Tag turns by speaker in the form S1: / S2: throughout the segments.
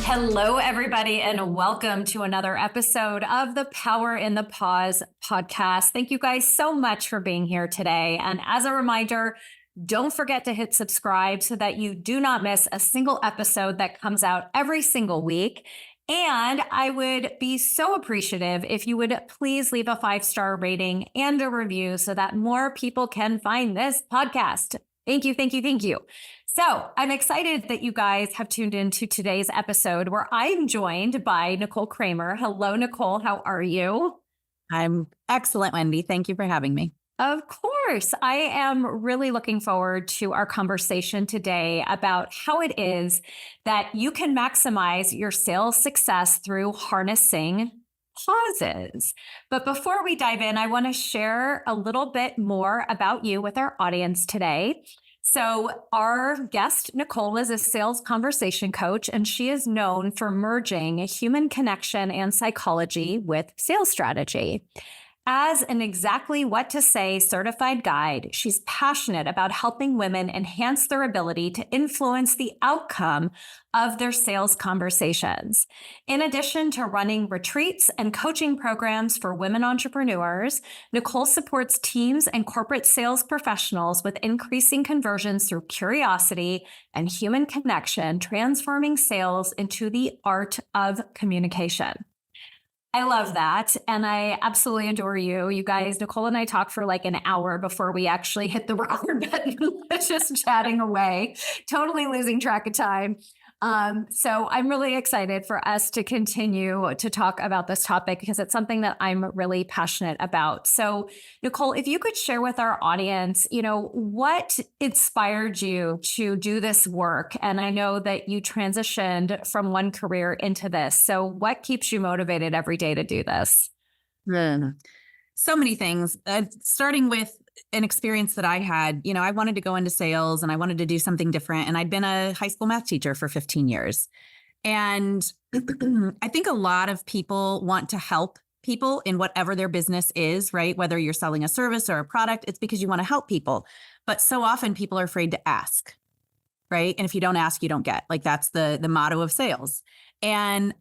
S1: Hello, everybody, and welcome to another episode of the Power in the Pause podcast. Thank you guys so much for being here today. And as a reminder, don't forget to hit subscribe so that you do not miss a single episode that comes out every single week. And I would be so appreciative if you would please leave a 5-star rating and a review so that more people can find this podcast. Thank you, thank you, thank you. So I'm excited that you guys have tuned into today's episode where I'm joined by Nicole Cramer. Hello, Nicole. How are you?
S2: I'm excellent, Wendy. Thank you for having me.
S1: Of course. I am really looking forward to our conversation today about how it is that you can maximize your sales success through harnessing pauses. But before we dive in, I want to share a little bit more about you with our audience today. So our guest, Nicole, is a sales conversation coach, and she is known for merging human connection and psychology with sales strategy. As an exactly what to say certified guide, she's passionate about helping women enhance their ability to influence the outcome of their sales conversations. In addition to running retreats and coaching programs for women entrepreneurs, Nicole supports teams and corporate sales professionals with increasing conversions through curiosity and human connection, transforming sales into the art of communication. I love that. And I absolutely adore you. You guys, Nicole and I talked for like an hour before we actually hit the record button, just chatting away, totally losing track of time. So I'm really excited for us to continue to talk about this topic because it's something that I'm really passionate about. So Nicole, if you could share with our audience, what inspired you to do this work? And I know that you transitioned from one career into this. So what keeps you motivated every day to do this?
S2: So many things, starting with an experience that I had. I wanted to go into sales and I wanted to do something different. And I'd been a high school math teacher for 15 years. And I think a lot of people want to help people in whatever their business is, right? Whether you're selling a service or a product, it's because you want to help people. But so often people are afraid to ask, right? And if you don't ask, you don't get. Like that's the motto of sales. And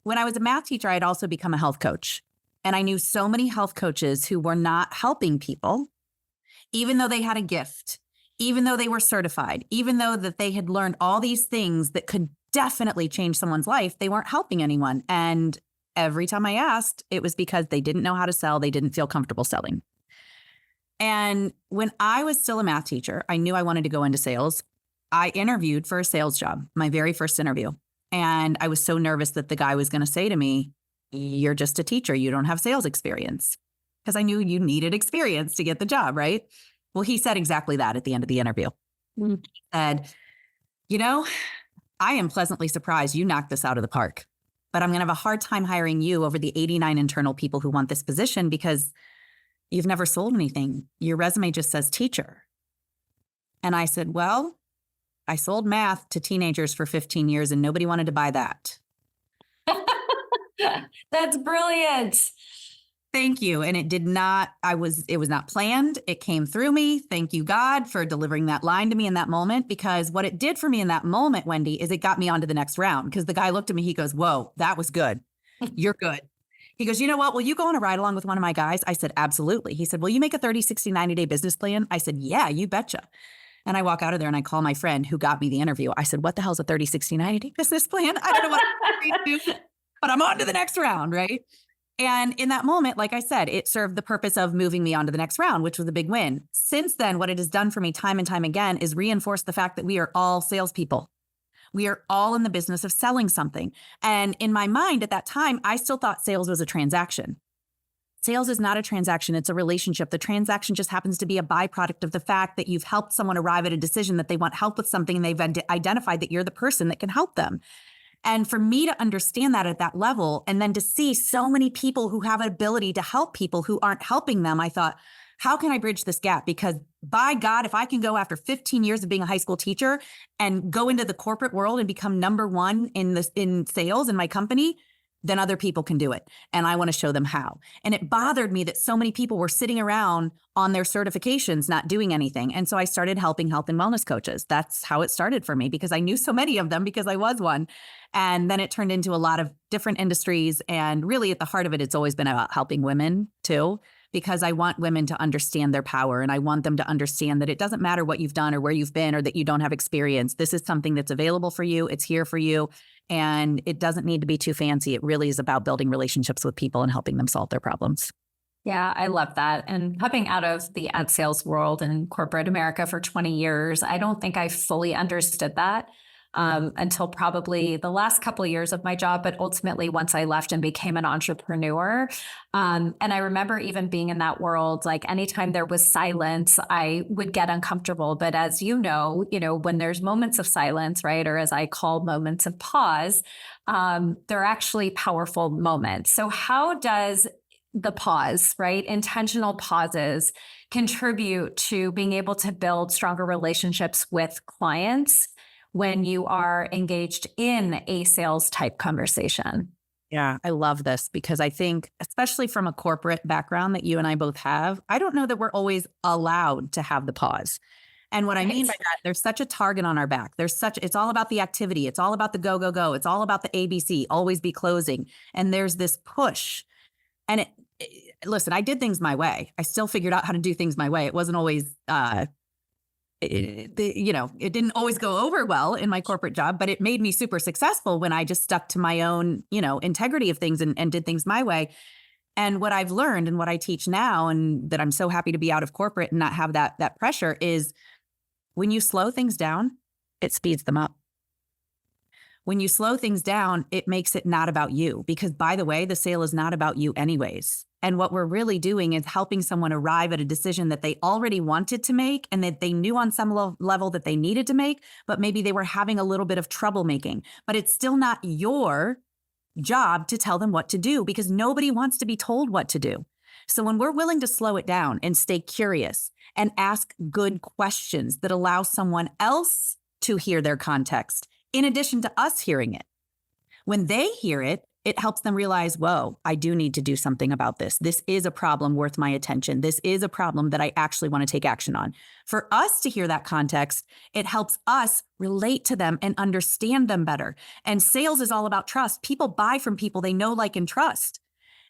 S2: when I was a math teacher, I'd also become a health coach. And I knew so many health coaches who were not helping people, even though they had a gift, even though they were certified, even though that they had learned all these things that could definitely change someone's life, they weren't helping anyone. And every time I asked, it was because they didn't know how to sell. They didn't feel comfortable selling. And when I was still a math teacher, I knew I wanted to go into sales. I interviewed for a sales job, my very first interview. And I was so nervous that the guy was going to say to me, "You're just a teacher. You don't have sales experience." Because I knew you needed experience to get the job, right? Well, he said exactly that at the end of the interview. He said, I am pleasantly surprised you knocked this out of the park, but I'm going to have a hard time hiring you over the 89 internal people who want this position because you've never sold anything. Your resume just says teacher. And I said, well, I sold math to teenagers for 15 years and nobody wanted to buy that.
S1: That's brilliant.
S2: Thank you. And it was not planned. It came through me. Thank you, God, for delivering that line to me in that moment, because what it did for me in that moment, Wendy, is it got me on to the next round. Because the guy looked at me, he goes, "Whoa, that was good. You're good." He goes, "You know what? Will you go on a ride along with one of my guys?" I said, "Absolutely." He said, "Will you make a 30, 60, 90-day business plan?" I said, "Yeah, you betcha." And I walk out of there and I call my friend who got me the interview. I said, "What the hell's a 30, 60, 90-day business plan? I don't know what I'm going to do, but I'm on to the next round," right? And in that moment, like I said, it served the purpose of moving me on to the next round, which was a big win. Since then, what it has done for me time and time again is reinforce the fact that we are all salespeople. We are all in the business of selling something. And in my mind at that time, I still thought sales was a transaction. Sales is not a transaction. It's a relationship. The transaction just happens to be a byproduct of the fact that you've helped someone arrive at a decision that they want help with something and they've identified that you're the person that can help them. And for me to understand that at that level, and then to see so many people who have an ability to help people who aren't helping them, I thought, how can I bridge this gap? Because by God, if I can go after 15 years of being a high school teacher and go into the corporate world and become number one in sales in my company, then other people can do it. And I want to show them how. And it bothered me that so many people were sitting around on their certifications, not doing anything. And so I started helping health and wellness coaches. That's how it started for me, because I knew so many of them because I was one. And then it turned into a lot of different industries. And really at the heart of it, it's always been about helping women too, because I want women to understand their power. And I want them to understand that it doesn't matter what you've done or where you've been or that you don't have experience. This is something that's available for you. It's here for you. And it doesn't need to be too fancy. It really is about building relationships with people and helping them solve their problems.
S1: Yeah, I love that. And coming out of the ad sales world in corporate America for 20 years, I don't think I fully understood that until probably the last couple of years of my job. But ultimately, once I left and became an entrepreneur, and I remember even being in that world, like anytime there was silence, I would get uncomfortable. But as you know, when there's moments of silence, right, or as I call moments of pause, they're actually powerful moments. So how does the pause, right? Intentional pauses contribute to being able to build stronger relationships with clients when you are engaged in a sales type conversation.
S2: Yeah, I love this because I think, especially from a corporate background that you and I both have, I don't know that we're always allowed to have the pause. And what I mean by that, there's such a target on our back. It's all about the activity. It's all about the go, go, go. It's all about the ABC, always be closing. And there's this push. And listen, I did things my way. I still figured out how to do things my way. It wasn't always, it didn't always go over well in my corporate job, but it made me super successful when I just stuck to my own, integrity of things and did things my way. And what I've learned and what I teach now, and that I'm so happy to be out of corporate and not have that pressure, is when you slow things down, it speeds them up. When you slow things down, it makes it not about you, because by the way, the sale is not about you anyways. And what we're really doing is helping someone arrive at a decision that they already wanted to make and that they knew on some level that they needed to make, but maybe they were having a little bit of trouble making. But it's still not your job to tell them what to do, because nobody wants to be told what to do. So when we're willing to slow it down and stay curious and ask good questions that allow someone else to hear their context, in addition to us hearing it, when they hear it, it helps them realize, whoa, I do need to do something about this. This is a problem worth my attention. This is a problem that I actually want to take action on. For us to hear that context, it helps us relate to them and understand them better. And sales is all about trust. People buy from people they know, like, and trust.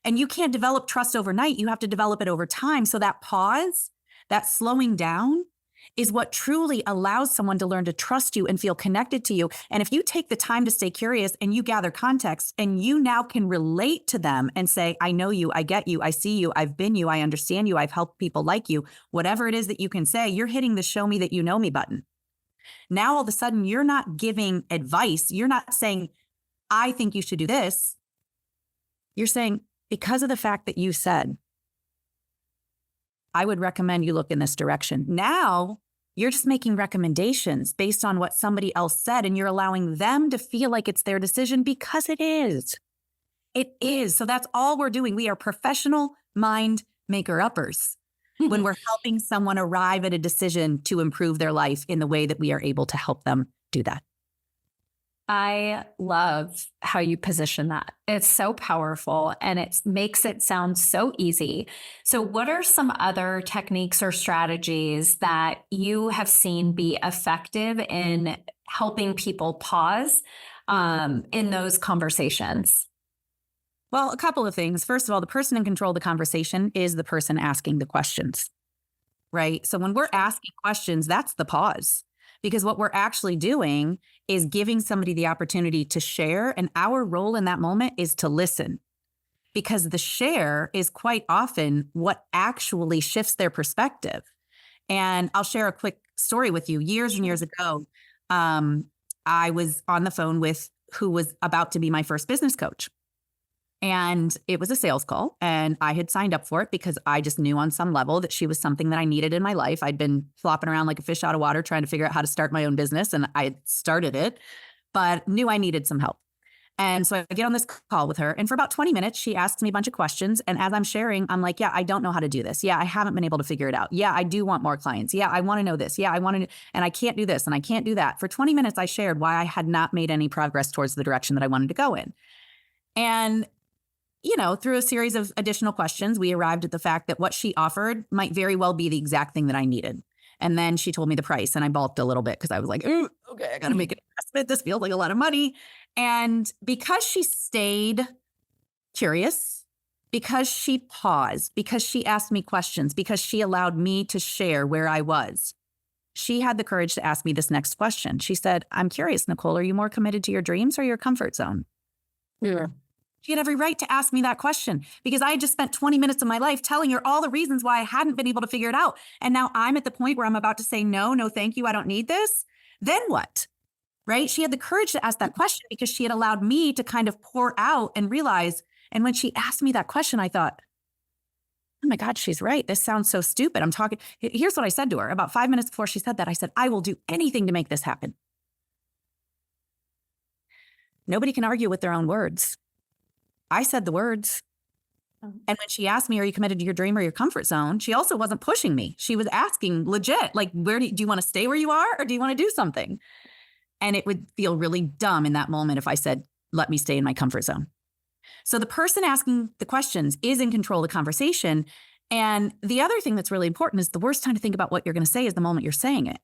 S2: And you can't develop trust overnight. You have to develop it over time. So that pause, that slowing down, is what truly allows someone to learn to trust you and feel connected to you. And if you take the time to stay curious and you gather context and you now can relate to them and say, I know you, I get you, I see you, I've been you, I understand you, I've helped people like you, whatever it is that you can say, you're hitting the show me that you know me button. Now, all of a sudden, you're not giving advice. You're not saying, I think you should do this. You're saying, because of the fact that you said, I would recommend you look in this direction. Now you're just making recommendations based on what somebody else said, and you're allowing them to feel like it's their decision, because it is. It is. So that's all we're doing. We are professional mind maker-uppers when we're helping someone arrive at a decision to improve their life in the way that we are able to help them do that.
S1: I love how you position that. It's so powerful and it makes it sound so easy. So what are some other techniques or strategies that you have seen be effective in helping people pause in those conversations?
S2: Well, a couple of things. First of all, the person in control of the conversation is the person asking the questions, right? So when we're asking questions, that's the pause. Because what we're actually doing is giving somebody the opportunity to share. And our role in that moment is to listen. Because the share is quite often what actually shifts their perspective. And I'll share a quick story with you. Years and years ago, I was on the phone with who was about to be my first business coach. And it was a sales call, and I had signed up for it because I just knew on some level that she was something that I needed in my life. I'd been flopping around like a fish out of water trying to figure out how to start my own business, and I had started it, but knew I needed some help. And so I get on this call with her, and for about 20 minutes, she asks me a bunch of questions. And as I'm sharing, I'm like, yeah, I don't know how to do this. Yeah, I haven't been able to figure it out. Yeah, I do want more clients. Yeah, I want to know this. Yeah, I want to, and I can't do this and I can't do that. For 20 minutes, I shared why I had not made any progress towards the direction that I wanted to go in. And, through a series of additional questions, we arrived at the fact that what she offered might very well be the exact thing that I needed. And then she told me the price, and I balked a little bit because I was like, "Ooh, okay, I got to make an investment. This feels like a lot of money." And because she stayed curious, because she paused, because she asked me questions, because she allowed me to share where I was, she had the courage to ask me this next question. She said, "I'm curious, Nicole, are you more committed to your dreams or your comfort zone?"
S3: Yeah.
S2: She had every right to ask me that question because I had just spent 20 minutes of my life telling her all the reasons why I hadn't been able to figure it out. And now I'm at the point where I'm about to say, no, thank you. I don't need this. Then what? Right? She had the courage to ask that question because she had allowed me to kind of pour out and realize. And when she asked me that question, I thought, oh my God, she's right. This sounds so stupid. Here's what I said to her about 5 minutes before she said that. I said, I will do anything to make this happen. Nobody can argue with their own words. I said the words. And when she asked me, are you committed to your dream or your comfort zone? She also wasn't pushing me. She was asking legit, like, do you want to stay where you are or do you want to do something? And it would feel really dumb in that moment if I said, let me stay in my comfort zone. So the person asking the questions is in control of the conversation. And the other thing that's really important is the worst time to think about what you're going to say is the moment you're saying it.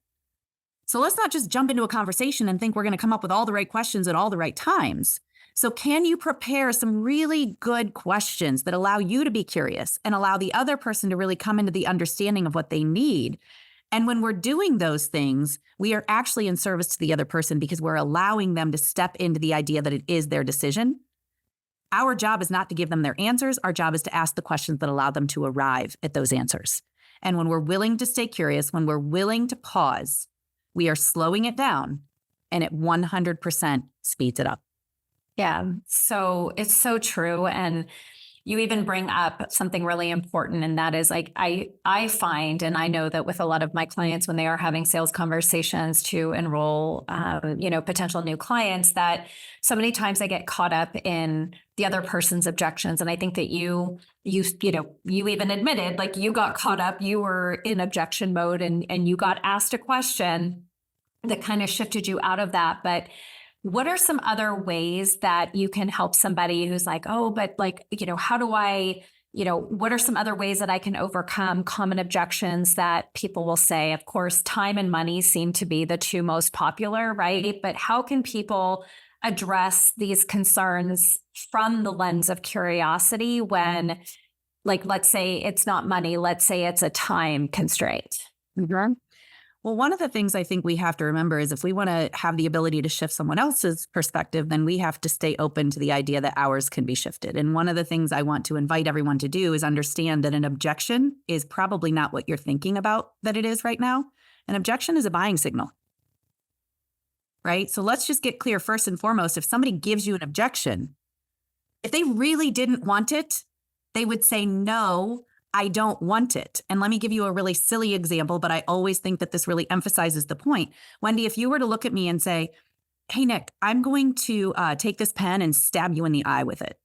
S2: So let's not just jump into a conversation and think we're going to come up with all the right questions at all the right times. So can you prepare some really good questions that allow you to be curious and allow the other person to really come into the understanding of what they need? And when we're doing those things, we are actually in service to the other person because we're allowing them to step into the idea that it is their decision. Our job is not to give them their answers. Our job is to ask the questions that allow them to arrive at those answers. And when we're willing to stay curious, when we're willing to pause, we are slowing it down and it 100% speeds it up.
S1: Yeah. So it's so true. And you even bring up something really important. And that is like, I find, and I know that with a lot of my clients, when they are having sales conversations to enroll, potential new clients, that so many times I get caught up in the other person's objections. And I think that you even admitted, like, you got caught up, you were in objection mode and you got asked a question that kind of shifted you out of that. But what are some other ways that you can help somebody who's like, oh, but like, how do I, what are some other ways that I can overcome common objections that people will say? Of course, time and money seem to be the two most popular, right? But how can people address these concerns from the lens of curiosity when, like, let's say it's not money, let's say it's a time constraint?
S2: Mm-hmm. Well, one of the things I think we have to remember is if we want to have the ability to shift someone else's perspective, then we have to stay open to the idea that ours can be shifted. And one of the things I want to invite everyone to do is understand that an objection is probably not what you're thinking about that it is right now. An objection is a buying signal, right? So let's just get clear first and foremost. If somebody gives you an objection, if they really didn't want it, they would say, no, I don't want it. And let me give you a really silly example, but I always think that this really emphasizes the point. Wendy, if you were to look at me and say, hey, Nick, I'm going to take this pen and stab you in the eye with it.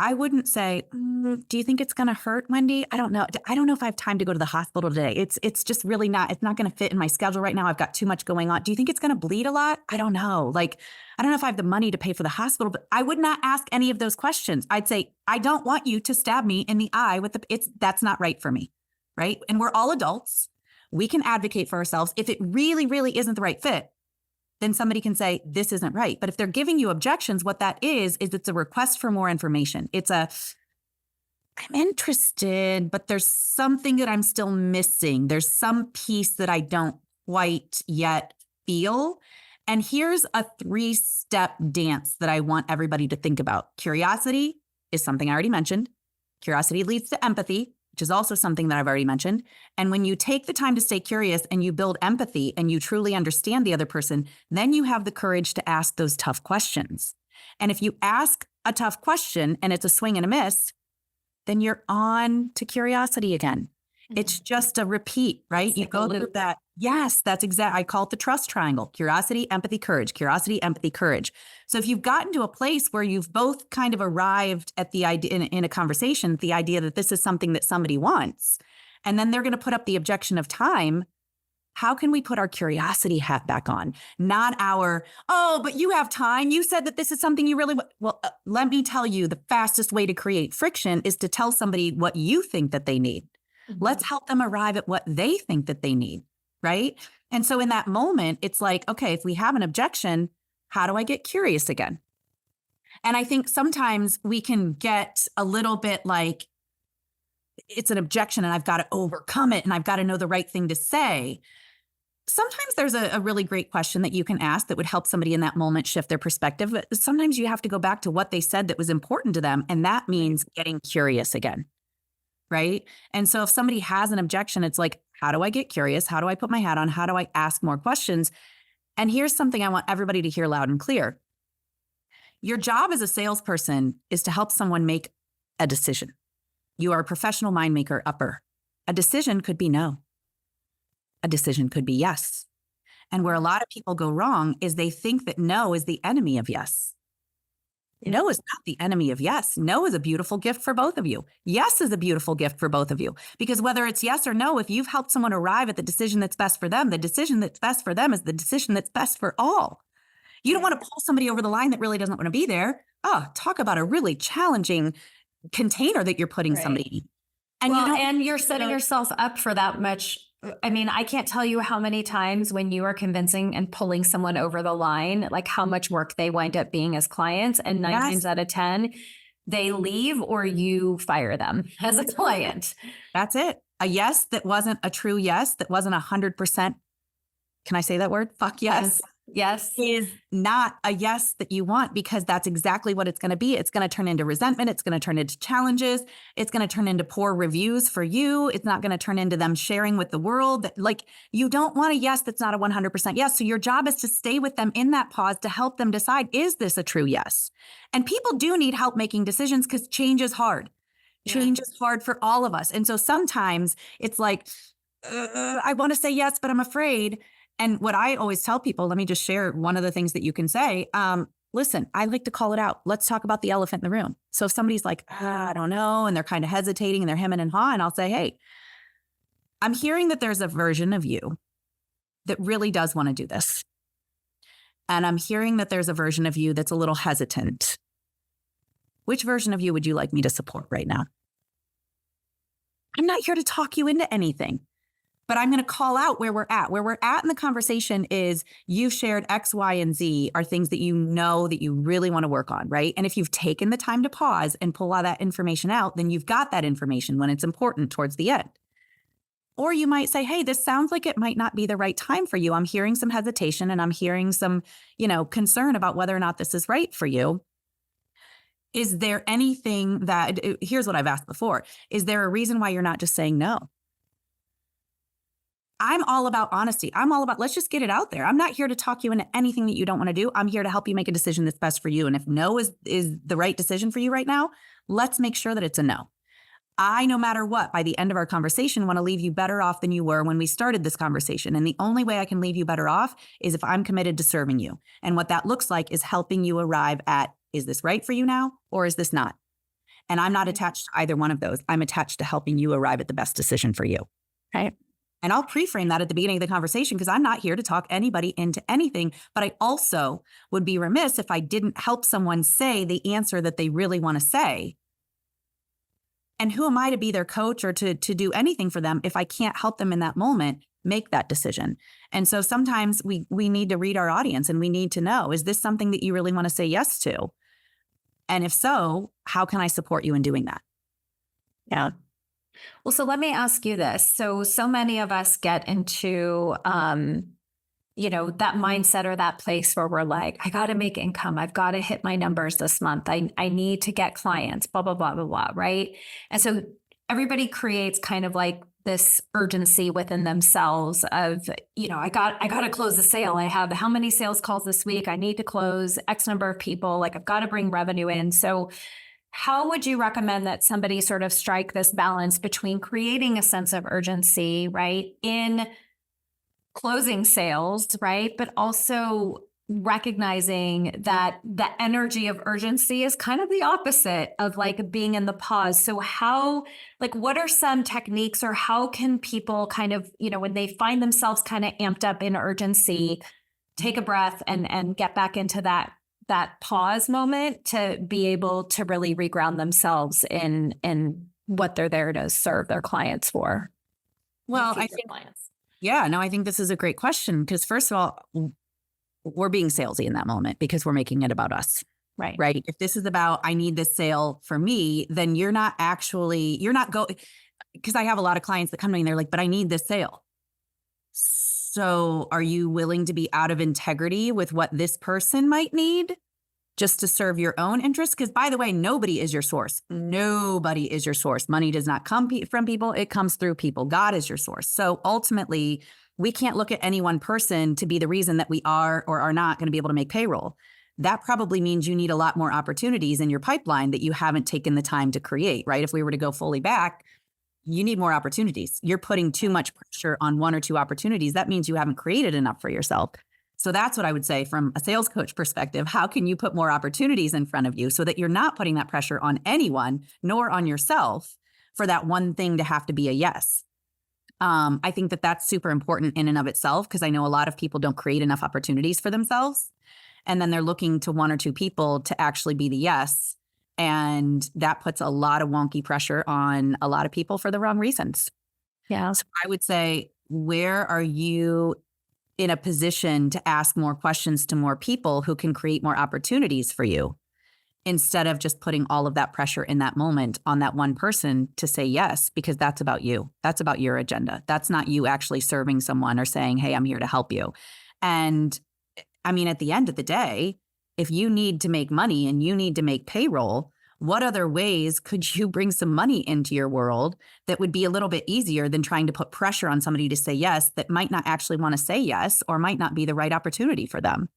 S2: I wouldn't say, do you think it's going to hurt, Wendy? I don't know. I don't know if I have time to go to the hospital today. It's just really not, it's not going to fit in my schedule right now. I've got too much going on. Do you think it's going to bleed a lot? I don't know. Like, I don't know if I have the money to pay for the hospital, but I would not ask any of those questions. I'd say, I don't want you to stab me in the eye with that's not right for me. Right. And we're all adults. We can advocate for ourselves. If it really, really isn't the right fit, then somebody can say, this isn't right. But if they're giving you objections, what that is it's a request for more information. I'm interested, but there's something that I'm still missing. There's some piece that I don't quite yet feel. And here's a 3-step dance that I want everybody to think about. Curiosity is something I already mentioned. Curiosity leads to empathy, which is also something that I've already mentioned. And when you take the time to stay curious and you build empathy and you truly understand the other person, then you have the courage to ask those tough questions. And if you ask a tough question and it's a swing and a miss, then you're on to curiosity again. It's just a repeat, right? You go through that. Yes, that's exact. I call it the trust triangle: curiosity, empathy, courage, curiosity, empathy, courage. So if you've gotten to a place where you've both kind of arrived at the idea in a conversation, the idea that this is something that somebody wants, and then they're going to put up the objection of time, How can we put our curiosity hat back on? Not our, oh, but you have time. You said that this is something you really want. Well, let me tell you, the fastest way to create friction is to tell somebody what you think that they need. Let's help them arrive at what they think that they need, right? And so in that moment, it's like, okay, if we have an objection, how do I get curious again? And I think sometimes we can get a little bit like, it's an objection and I've got to overcome it and I've got to know the right thing to say. Sometimes there's a really great question that you can ask that would help somebody in that moment shift their perspective. But sometimes you have to go back to what they said that was important to them. And that means getting curious again, right? And so if somebody has an objection, it's like, how do I get curious? How do I put my hat on? How do I ask more questions? And here's something I want everybody to hear loud and clear. Your job as a salesperson is to help someone make a decision. You are a professional mind maker upper. A decision could be no. A decision could be yes. And where a lot of people go wrong is they think that no is the enemy of yes. No is not the enemy of yes. No is a beautiful gift for both of you. Yes is a beautiful gift for both of you. Because whether it's yes or no, if you've helped someone arrive at the decision that's best for them, the decision that's best for them is the decision that's best for all. You don't want to pull somebody over the line that really doesn't want to be there. Oh, talk about a really challenging container that you're putting somebody in. And
S1: and you're setting yourself up for that much. I mean, I can't tell you how many times when you are convincing and pulling someone over the line, like how much work they wind up being as clients. And 9 times out of 10, they leave or you fire them as a client.
S2: That's it. A yes that wasn't a true yes, that wasn't 100%. Can I say that word? Fuck yes.
S1: Yes.
S2: Is not a yes that you want, because that's exactly what it's going to be. It's going to turn into resentment. It's going to turn into challenges. It's going to turn into poor reviews for you. It's not going to turn into them sharing with the world. Like, you don't want a yes that's not a 100% yes. So your job is to stay with them in that pause to help them decide, is this a true yes? And people do need help making decisions because change is hard. Yeah. Change is hard for all of us. And so sometimes it's like, I want to say yes, but I'm afraid. And what I always tell people, let me just share one of the things that you can say. Listen, I like to call it out. Let's talk about the elephant in the room. So if somebody's like, I don't know, and they're kind of hesitating and they're hemming and hawing, I'll say, hey, I'm hearing that there's a version of you that really does want to do this. And I'm hearing that there's a version of you that's a little hesitant. Which version of you would you like me to support right now? I'm not here to talk you into anything. But I'm going to call out where we're at. Where we're at in the conversation is you shared X, Y, and Z are things that you know that you really want to work on, right? And if you've taken the time to pause and pull all that information out, then you've got that information when it's important towards the end. Or you might say, hey, this sounds like it might not be the right time for you. I'm hearing some hesitation and I'm hearing some, concern about whether or not this is right for you. Is there anything that, here's what I've asked before, is there a reason why you're not just saying no? I'm all about honesty. I'm all about, let's just get it out there. I'm not here to talk you into anything that you don't want to do. I'm here to help you make a decision that's best for you. And if no is the right decision for you right now, let's make sure that it's a no. I, no matter what, by the end of our conversation, want to leave you better off than you were when we started this conversation. And the only way I can leave you better off is if I'm committed to serving you. And what that looks like is helping you arrive at, is this right for you now, or is this not? And I'm not attached to either one of those. I'm attached to helping you arrive at the best decision for you.
S1: Right.
S2: And I'll pre-frame that at the beginning of the conversation because I'm not here to talk anybody into anything, but I also would be remiss if I didn't help someone say the answer that they really want to say. And who am I to be their coach or to do anything for them if I can't help them in that moment make that decision? And so sometimes we need to read our audience and we need to know, is this something that you really want to say yes to? And if so, how can I support you in doing that?
S1: Yeah. Well, so let me ask you this. So many of us get into, that mindset or that place where we're like, I got to make income. I've got to hit my numbers this month. I need to get clients, blah, blah, blah, blah, blah. Right. And so everybody creates kind of like this urgency within themselves of, I got to close the sale. I have how many sales calls this week? I need to close X number of people. Like I've got to bring revenue in. So how would you recommend that somebody sort of strike this balance between creating a sense of urgency, right, in closing sales, right, but also recognizing that the energy of urgency is kind of the opposite of like being in the pause. So how, like, what are some techniques, or how can people kind of, when they find themselves kind of amped up in urgency, take a breath and get back into that pause moment to be able to really reground themselves in what they're there to serve their clients for?
S2: Well, I think, yeah, no, I think this is a great question, because first of all, we're being salesy in that moment because we're making it about us.
S1: Right.
S2: Right. If this is about, I need this sale for me, then you're not going, because I have a lot of clients that come to me and they're like, but I need this sale. So are you willing to be out of integrity with what this person might need just to serve your own interests? Because by the way, nobody is your source. Nobody is your source. Money does not come from people. It comes through people. God is your source. So ultimately, we can't look at any one person to be the reason that we are or are not going to be able to make payroll. That probably means you need a lot more opportunities in your pipeline that you haven't taken the time to create, right? If we were to go fully back, you need more opportunities. You're putting too much pressure on one or two opportunities. That means you haven't created enough for yourself. So that's what I would say from a sales coach perspective. How can you put more opportunities in front of you so that you're not putting that pressure on anyone, nor on yourself, for that one thing to have to be a yes? I think that that's super important in and of itself, because I know a lot of people don't create enough opportunities for themselves. And then they're looking to one or two people to actually be the yes. And that puts a lot of wonky pressure on a lot of people for the wrong reasons.
S1: Yeah.
S2: So I would say, where are you in a position to ask more questions to more people who can create more opportunities for you, instead of just putting all of that pressure in that moment on that one person to say yes, because that's about you. That's about your agenda. That's not you actually serving someone or saying, hey, I'm here to help you. And I mean, at the end of the day, if you need to make money and you need to make payroll, what other ways could you bring some money into your world that would be a little bit easier than trying to put pressure on somebody to say yes that might not actually want to say yes, or might not be the right opportunity for them?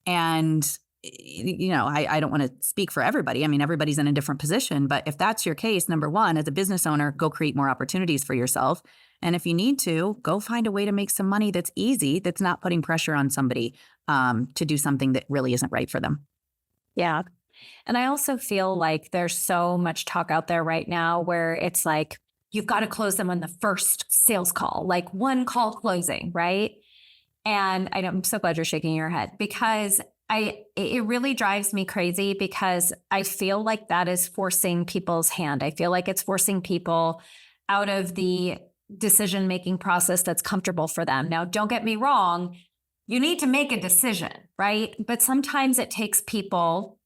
S2: And I don't want to speak for everybody. I mean, everybody's in a different position. But if that's your case, number one, as a business owner, go create more opportunities for yourself. And if you need to, go find a way to make some money that's easy, that's not putting pressure on somebody to do something that really isn't right for them.
S1: Yeah. And I also feel like there's so much talk out there right now where it's like, you've got to close them on the first sales call, like one call closing, right? And I'm so glad you're shaking your head, because it really drives me crazy, because I feel like that is forcing people's hand. I feel like it's forcing people out of the decision-making process that's comfortable for them. Now, don't get me wrong, you need to make a decision, right? But sometimes it takes people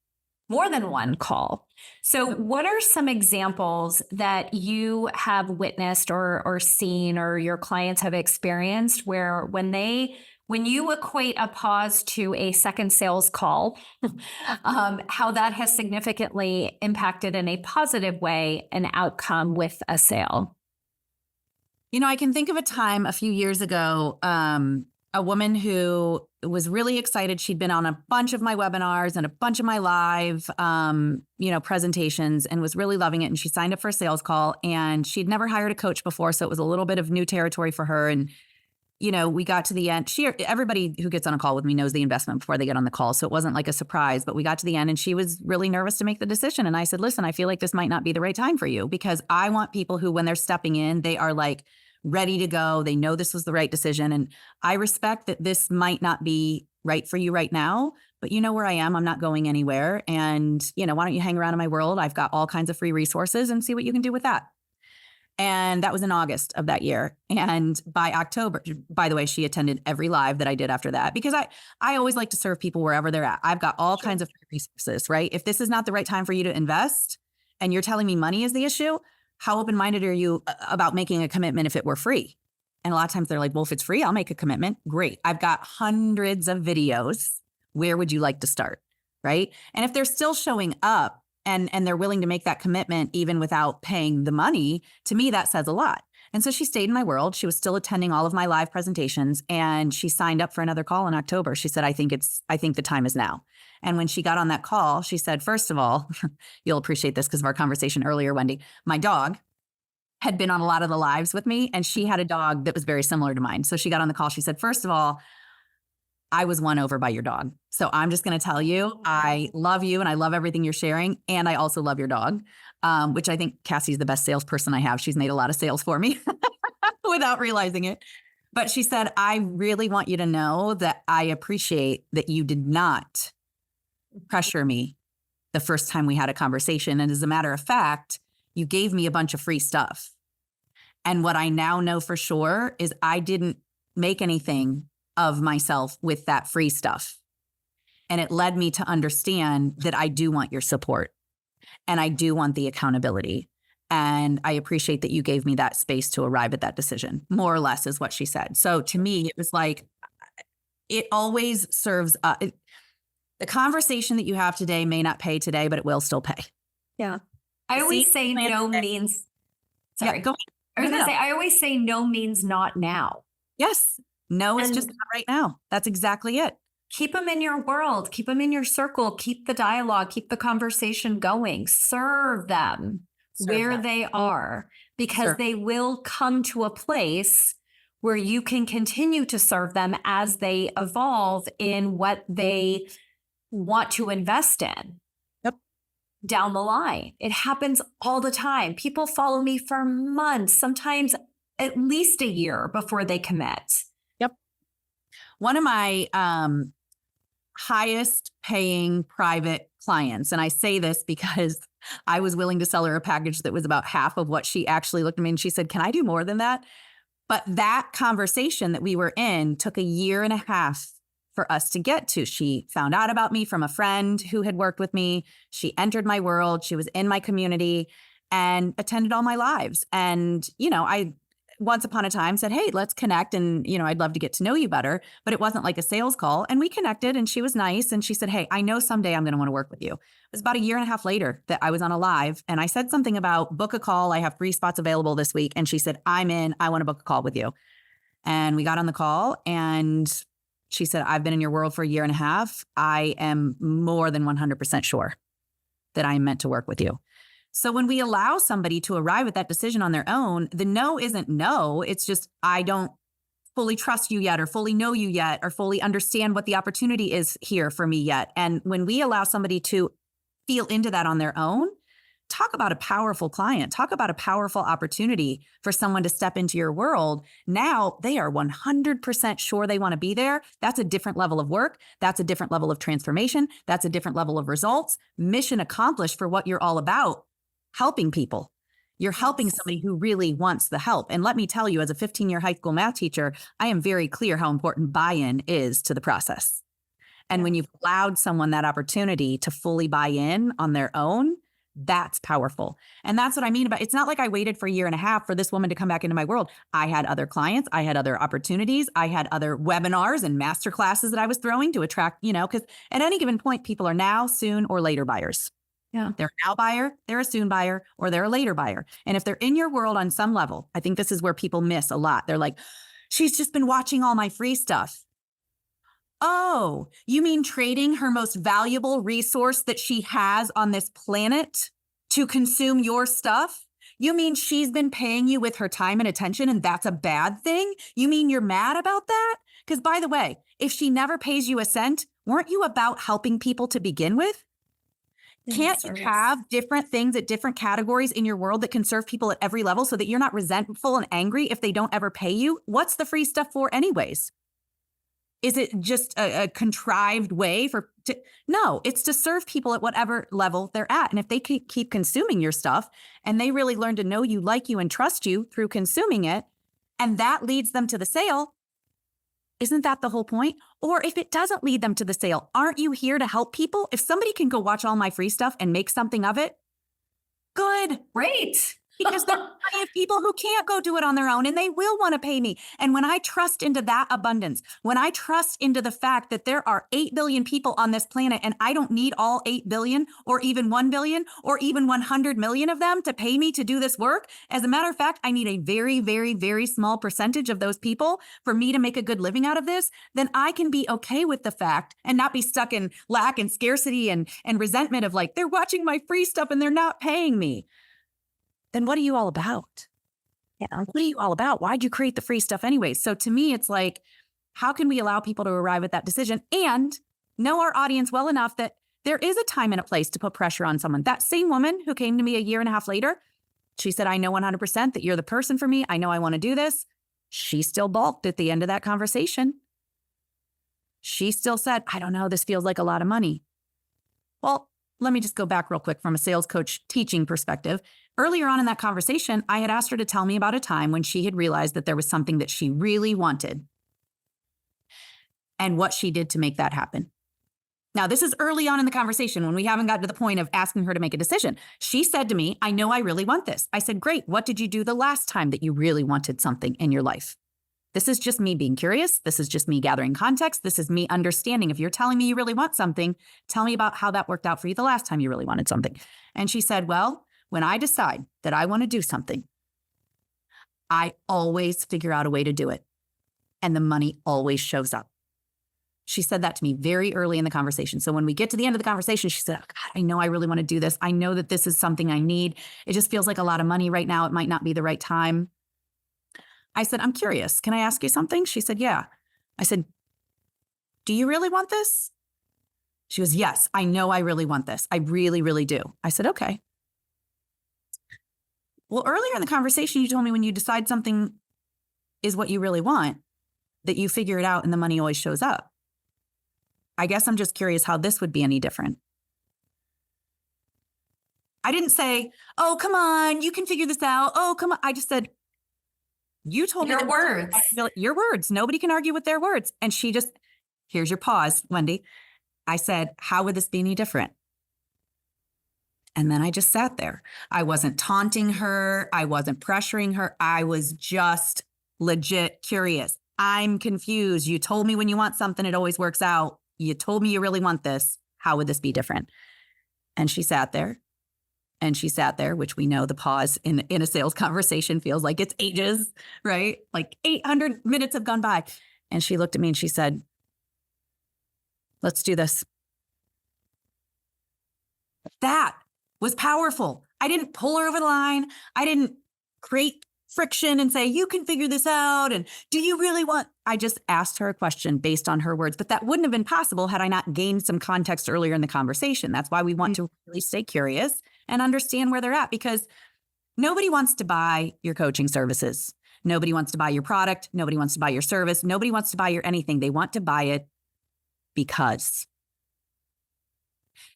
S1: more than one call. So what are some examples that you have witnessed or seen, or your clients have experienced, where when you equate a pause to a second sales call, how that has significantly impacted in a positive way an outcome with a sale?
S2: I can think of a time a few years ago, a woman who was really excited. She'd been on a bunch of my webinars and a bunch of my live, presentations, and was really loving it. And she signed up for a sales call, and she'd never hired a coach before. So it was a little bit of new territory for her. And we got to the end. Everybody who gets on a call with me knows the investment before they get on the call. So it wasn't like a surprise, but we got to the end and she was really nervous to make the decision. And I said, listen, I feel like this might not be the right time for you, because I want people who, when they're stepping in, they are like ready to go. They know this was the right decision. And I respect that this might not be right for you right now, but you know where I am. I'm not going anywhere. And, why don't you hang around in my world? I've got all kinds of free resources, and see what you can do with that. And that was in August of that year. And by October, by the way, she attended every live that I did after that, because I always like to serve people wherever they're at. I've got all kinds of resources, right? If this is not the right time for you to invest and you're telling me money is the issue, how open-minded are you about making a commitment if it were free? And a lot of times they're like, well, if it's free, I'll make a commitment. Great. I've got hundreds of videos. Where would you like to start? Right? And if they're still showing up, and they're willing to make that commitment even without paying the money, to me, that says a lot. And so she stayed in my world. She was still attending all of my live presentations, and she signed up for another call in October. She said, I think the time is now. And when she got on that call, she said, first of all, you'll appreciate this because of our conversation earlier, Wendy, my dog had been on a lot of the lives with me, and she had a dog that was very similar to mine. So she got on the call. She said, first of all, I was won over by your dog. So I'm just going to tell you, I love you and I love everything you're sharing. And I also love your dog, which I think Cassie's the best salesperson I have. She's made a lot of sales for me without realizing it. But she said, I really want you to know that I appreciate that you did not pressure me the first time we had a conversation. And as a matter of fact, you gave me a bunch of free stuff. And what I now know for sure is I didn't make anything of myself with that free stuff. And it led me to understand that I do want your support and I do want the accountability. And I appreciate that you gave me that space to arrive at that decision, more or less is what she said. So to me, it was like, it always serves, the conversation that you have today may not pay today, but it will still pay.
S1: Yeah. I always say no means, sorry.
S2: Yeah, go
S1: I was going to say, I always say no means not now.
S2: Yes. No is just not right now. That's exactly it.
S1: Keep them in your world. Keep them in your circle. Keep the dialogue. Keep the conversation going. Serve them where they are, because they will come to a place where you can continue to serve them as they evolve in what they want to invest in.
S2: Yep.
S1: Down the line. It happens all the time. People follow me for months, sometimes at least a year before they commit.
S2: Yep. One of my highest paying private clients, and I say this because I was willing to sell her a package that was about half of what she actually looked at me and she said, can I do more than that? But that conversation that we were in took a year and a half for us to get to. She found out about me from a friend who had worked with me. She entered my world. She was in my community and attended all my lives. And, I once upon a time said, hey, let's connect. And, I'd love to get to know you better. But it wasn't like a sales call. And we connected and she was nice. And she said, hey, I know someday I'm going to want to work with you. It was about a year and a half later that I was on a live and I said something about book a call. I have 3 spots available this week. And she said, I'm in. I want to book a call with you. And we got on the call and she said, I've been in your world for a year and a half. I am more than 100% sure that I am meant to work with you. So when we allow somebody to arrive at that decision on their own, the no isn't no. It's just, I don't fully trust you yet or fully know you yet or fully understand what the opportunity is here for me yet. And when we allow somebody to feel into that on their own, talk about a powerful client, talk about a powerful opportunity for someone to step into your world. Now they are 100% sure they want to be there. That's a different level of work. That's a different level of transformation. That's a different level of results. Mission accomplished for what you're all about, helping people. You're helping somebody who really wants the help. And let me tell you, as a 15-year high school math teacher, I am very clear how important buy-in is to the process. And when you've allowed someone that opportunity to fully buy in on their own, that's powerful. And that's what I mean about, it's not like I waited for a year and a half for this woman to come back into my world. I had other clients. I had other opportunities. I had other webinars and master classes that I was throwing to attract, because at any given point, people are now, soon, or later buyers.
S1: Yeah.
S2: They're a now buyer, they're a soon buyer, or they're a later buyer. And if they're in your world on some level, I think this is where people miss a lot. They're like, she's just been watching all my free stuff. Oh, you mean trading her most valuable resource that she has on this planet to consume your stuff? You mean she's been paying you with her time and attention and that's a bad thing? You mean you're mad about that? Because by the way, if she never pays you a cent, weren't you about helping people to begin with? Can't you have different things at different categories in your world that can serve people at every level so that you're not resentful and angry if they don't ever pay you? What's the free stuff for anyways? Is it just a contrived way no, it's to serve people at whatever level they're at. And if they keep consuming your stuff and they really learn to know you, like you, and trust you through consuming it, and that leads them to the sale, isn't that the whole point? Or if it doesn't lead them to the sale, aren't you here to help people? If somebody can go watch all my free stuff and make something of it, good.
S1: Great.
S2: Because there are plenty of people who can't go do it on their own and they will want to pay me. And when I trust into that abundance, when I trust into the fact that there are 8 billion people on this planet and I don't need all 8 billion or even 1 billion or even 100 million of them to pay me to do this work. As a matter of fact, I need a very, very, very small percentage of those people for me to make a good living out of this. Then I can be okay with the fact and not be stuck in lack and scarcity and resentment of like, they're watching my free stuff and they're not paying me. Then what are you all about?
S1: Yeah.
S2: What are you all about? Why'd you create the free stuff anyways? So to me, it's like, how can we allow people to arrive at that decision and know our audience well enough that there is a time and a place to put pressure on someone? That same woman who came to me a year and a half later, she said, I know 100% that you're the person for me. I know I want to do this. She still balked at the end of that conversation. She still said, I don't know, this feels like a lot of money. Well, let me just go back real quick from a sales coach teaching perspective. Earlier on in that conversation, I had asked her to tell me about a time when she had realized that there was something that she really wanted and what she did to make that happen. Now, this is early on in the conversation when we haven't got to the point of asking her to make a decision. She said to me, I know I really want this. I said, great. What did you do the last time that you really wanted something in your life? This is just me being curious. This is just me gathering context. This is me understanding. If you're telling me you really want something, tell me about how that worked out for you the last time you really wanted something. And she said, well, when I decide that I want to do something, I always figure out a way to do it. And the money always shows up. She said that to me very early in the conversation. So when we get to the end of the conversation, she said, oh, God, I know I really want to do this. I know that this is something I need. It just feels like a lot of money right now. It might not be the right time. I said, I'm curious. Can I ask you something? She said, yeah. I said, do you really want this? She goes, yes, I know I really want this. I really, really do. I said, okay. Well, earlier in the conversation, you told me when you decide something is what you really want, that you figure it out and the money always shows up. I guess I'm just curious how this would be any different. I didn't say, oh, come on, you can figure this out. Oh, come on. I just said, you told me
S1: Your words.
S2: Your words. Nobody can argue with their words. And she just, here's your pause, Wendy. I said, how would this be any different? And then I just sat there. I wasn't taunting her. I wasn't pressuring her. I was just legit curious. I'm confused. You told me when you want something, it always works out. You told me you really want this. How would this be different? And she sat there. And she sat there, which we know the pause in a sales conversation feels like it's ages, right? Like 800 minutes have gone by. And she looked at me and she said, let's do this. That was powerful. I didn't pull her over the line. I didn't create friction and say, you can figure this out. And do you really want? I just asked her a question based on her words, but that wouldn't have been possible had I not gained some context earlier in the conversation. That's why we want to really stay curious and understand where they're at, because nobody wants to buy your coaching services. Nobody wants to buy your product. Nobody wants to buy your service. Nobody wants to buy your anything. They want to buy it because.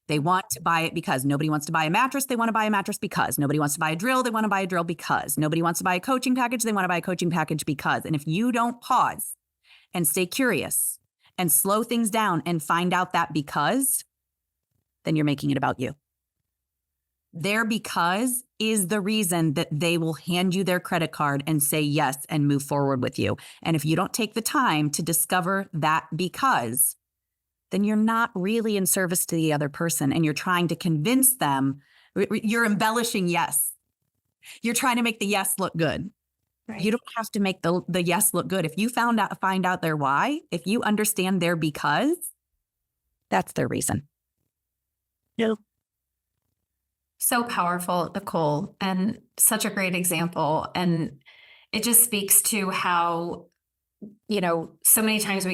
S2: They want to buy it because nobody wants to buy a mattress. They want to buy a mattress because nobody wants to buy a drill. They want to buy a drill because nobody wants to buy a coaching package. They want to buy a coaching package because. And if you don't pause and stay curious and slow things down and find out that because, then you're making it about you. Their because is the reason that they will hand you their credit card and say yes and move forward with you. And if you don't take the time to discover that because, then you're not really in service to the other person and you're trying to convince them. You're embellishing yes. You're trying to make the yes look good. Right. You don't have to make the yes look good. If you find out their why, if you understand their because, that's their reason.
S1: Yeah. So powerful, Nicole, and such a great example. And it just speaks to how, so many times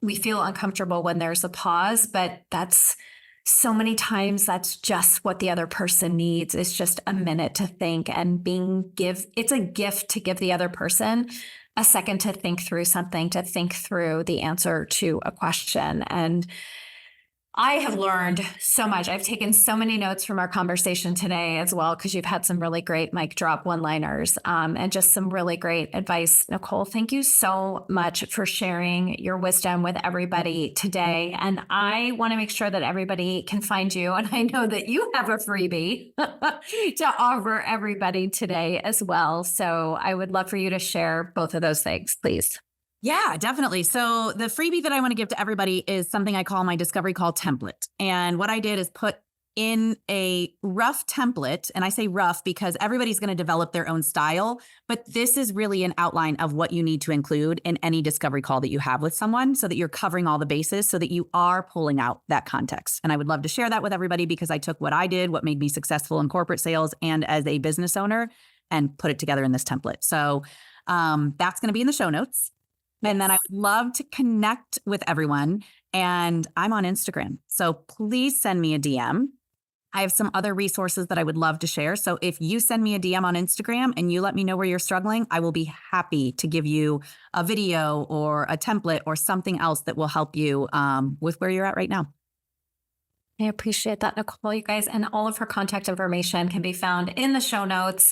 S1: we feel uncomfortable when there's a pause, but that's so many times that's just what the other person needs. It's just a minute to think and it's a gift to give the other person a second to think through something, to think through the answer to a question. And I have learned so much. I've taken so many notes from our conversation today as well, because you've had some really great mic drop one-liners and just some really great advice. Nicole, thank you so much for sharing your wisdom with everybody today. And I want to make sure that everybody can find you. And I know that you have a freebie to offer everybody today as well. So I would love for you to share both of those things, please.
S2: Yeah, definitely. So the freebie that I want to give to everybody is something I call my discovery call template. And what I did is put in a rough template, and I say rough because everybody's going to develop their own style, but this is really an outline of what you need to include in any discovery call that you have with someone so that you're covering all the bases so that you are pulling out that context. And I would love to share that with everybody because I took what I did, what made me successful in corporate sales and as a business owner, and put it together in this template. So that's going to be in the show notes. And then I would love to connect with everyone. And I'm on Instagram. So please send me a DM. I have some other resources that I would love to share. So if you send me a DM on Instagram and you let me know where you're struggling, I will be happy to give you a video or a template or something else that will help you with where you're at right now.
S1: I appreciate that, Nicole. You guys, and all of her contact information can be found in the show notes,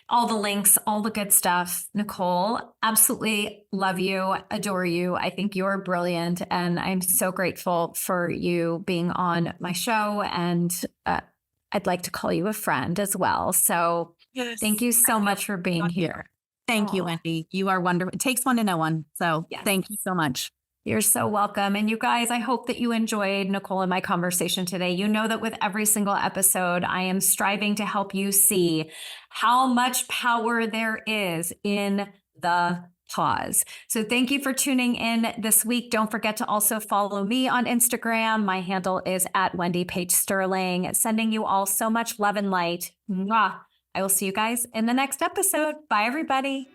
S1: all the links, all the good stuff. Nicole, absolutely love you, adore you. I think you're brilliant, and I'm so grateful for you being on my show. And I'd like to call you a friend as well. So thank you so much for being here.
S2: Thank you, Wendy. You are wonderful. It takes one to know one. So thank you so much.
S1: You're so welcome. And you guys, I hope that you enjoyed Nicole and my conversation today. You know that with every single episode, I am striving to help you see how much power there is in the pause. So thank you for tuning in this week. Don't forget to also follow me on Instagram. My handle is at Wendy Page Sterling. Sending you all so much love and light. Mwah. I will see you guys in the next episode. Bye, everybody.